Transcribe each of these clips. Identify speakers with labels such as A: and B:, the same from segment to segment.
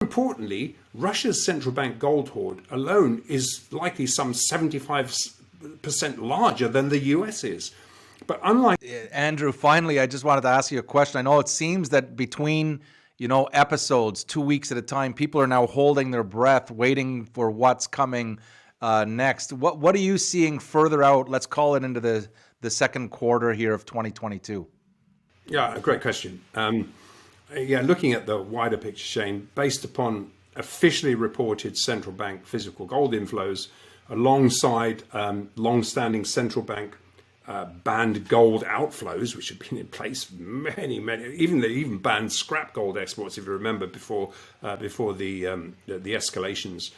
A: Importantly, Russia's central bank gold hoard alone is likely some 75% larger than the US is. But unlike
B: Andrew, finally, I just wanted to ask you a question. I know it seems that between, episodes, 2 weeks at a time, people are now holding their breath, waiting for what's coming next. What are you seeing further out? Let's call it into the second quarter here of 2022.
A: Yeah, a great question. Looking at the wider picture, Shane, based upon officially reported central bank physical gold inflows, alongside long-standing central bank banned gold outflows, which have been in place many, even they even banned scrap gold exports, if you remember, before the escalations.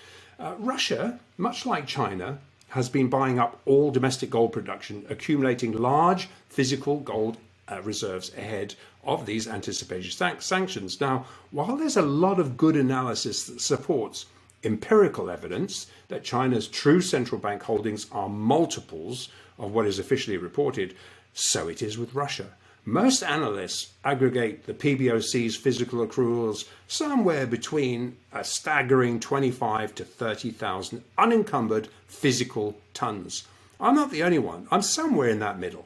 A: Russia, much like China, has been buying up all domestic gold production, accumulating large physical gold reserves ahead of these anticipated sanctions. Now, while there's a lot of good analysis that supports empirical evidence that China's true central bank holdings are multiples of what is officially reported, so it is with Russia. Most analysts aggregate the PBOC's physical accruals somewhere between a staggering 25 to 30,000 unencumbered physical tons. I'm not the only one. I'm somewhere in that middle.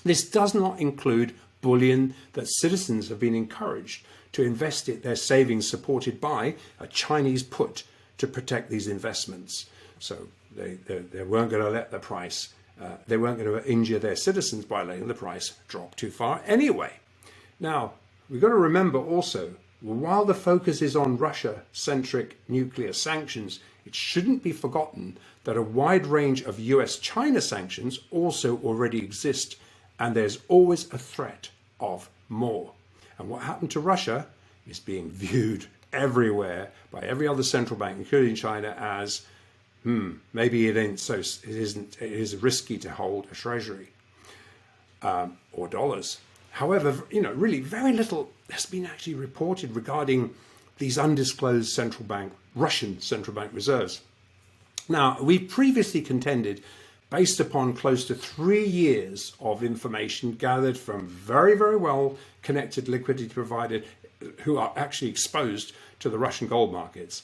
A: This does not include bullion that citizens have been encouraged to invest their savings supported by a Chinese put to protect these investments. So they weren't going to let the price, they weren't going to injure their citizens by letting the price drop too far anyway. Now, we've got to remember also, while the focus is on Russia-centric nuclear sanctions, it shouldn't be forgotten that a wide range of US-China sanctions also already exist, and there's always a threat of more. And what happened to Russia is being viewed everywhere by every other central bank, including China, as maybe it is risky to hold a treasury or dollars. However, really very little has been actually reported regarding these undisclosed Russian central bank reserves. Now, we previously contended, based upon close to 3 years of information gathered from very, very well connected liquidity providers who are actually exposed to the Russian gold markets,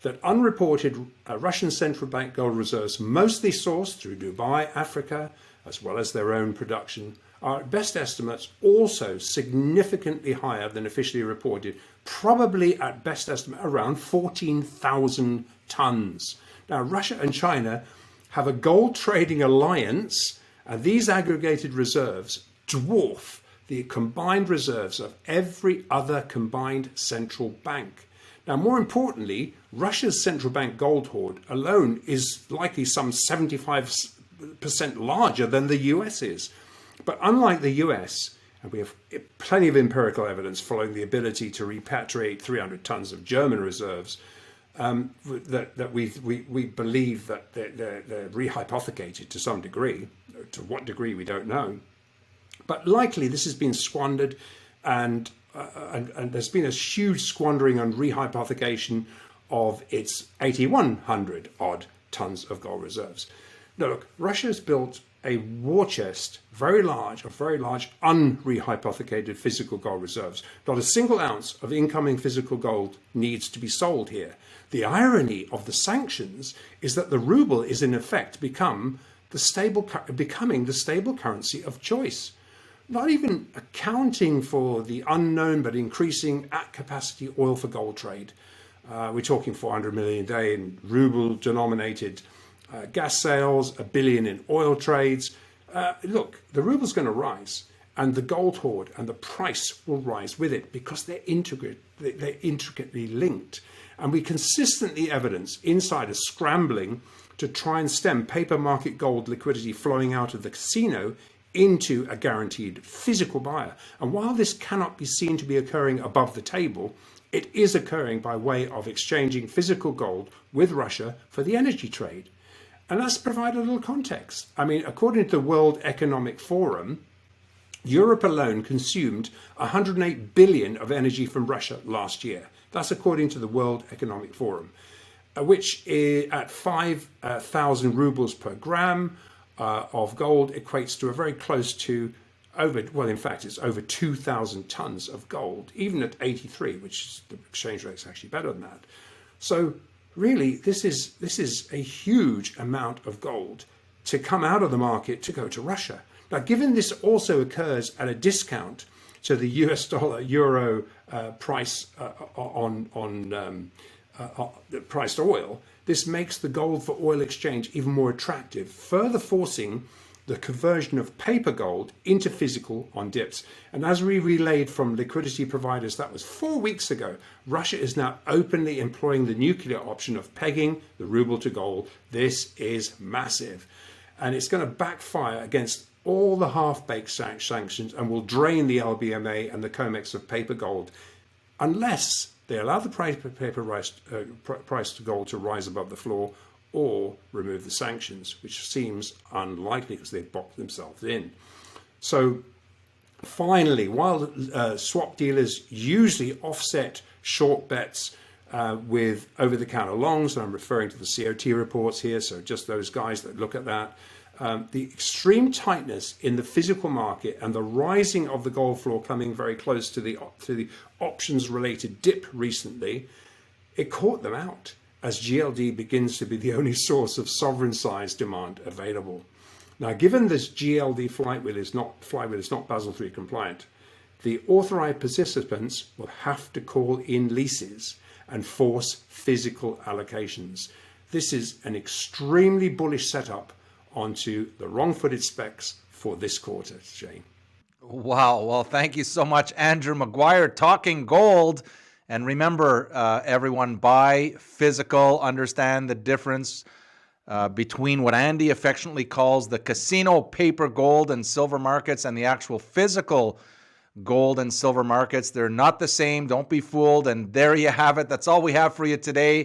A: that unreported Russian central bank gold reserves, mostly sourced through Dubai, Africa, as well as their own production, are at best estimates also significantly higher than officially reported, probably at best estimate around 14,000 tons. Now, Russia and China have a gold trading alliance, and these aggregated reserves dwarf the combined reserves of every other combined central bank. Now, more importantly, Russia's central bank gold hoard alone is likely some 75% larger than the US is. But unlike the US, and we have plenty of empirical evidence following the ability to repatriate 300 tons of German reserves, that we believe that they're rehypothecated to some degree. To what degree, we don't know. But likely this has been squandered, and there's been a huge squandering and rehypothecation of its 8,100 odd tons of gold reserves. Now look, Russia's built a war chest, very large unrehypothecated physical gold reserves. Not a single ounce of incoming physical gold needs to be sold here. The irony of the sanctions is that the ruble is in effect becoming the stable currency of choice. Not even accounting for the unknown but increasing at capacity oil for gold trade. We're talking 400 million a day in ruble denominated gas sales, $1 billion in oil trades. Look, the ruble's going to rise, and the gold hoard and the price will rise with it because they're intricately linked. And we consistently evidence insiders scrambling to try and stem paper market gold liquidity flowing out of the casino into a guaranteed physical buyer. And while this cannot be seen to be occurring above the table, it is occurring by way of exchanging physical gold with Russia for the energy trade. And let's provide a little context. I mean, according to the World Economic Forum, Europe alone consumed 108 billion of energy from Russia last year. That's according to the World Economic Forum, which at 5,000 rubles per gram of gold equates to a very close to in fact, it's over 2,000 tons of gold, even at 83, which is, the exchange rate's actually better than that. So really, this is a huge amount of gold to come out of the market to go to Russia. Now, given this also occurs at a discount to the US dollar euro price priced oil, this makes the gold for oil exchange even more attractive, further forcing the conversion of paper gold into physical on dips. And as we relayed from liquidity providers, that was 4 weeks ago, Russia is now openly employing the nuclear option of pegging the ruble to gold. This is massive. And it's going to backfire against all the half-baked sanctions and will drain the LBMA and the COMEX of paper gold, unless they allow the price to gold to rise above the floor or remove the sanctions, which seems unlikely because they've boxed themselves in. So finally, while swap dealers usually offset short bets with over-the-counter longs, and I'm referring to the COT reports here, so just those guys that look at that, the extreme tightness in the physical market and the rising of the gold floor coming very close to the options-related dip recently, it caught them out as GLD begins to be the only source of sovereign-sized demand available. Now, given this GLD flywheel is not Basel III compliant, the authorized participants will have to call in leases and force physical allocations. This is an extremely bullish setup onto the wrong-footed specs for this quarter, Shane.
B: Wow. Well, thank you so much, Andrew Maguire, talking gold. And remember, everyone, buy physical, understand the difference between what Andy affectionately calls the casino paper gold and silver markets and the actual physical gold and silver markets. They're not the same. Don't be fooled. And there you have it. That's all we have for you today.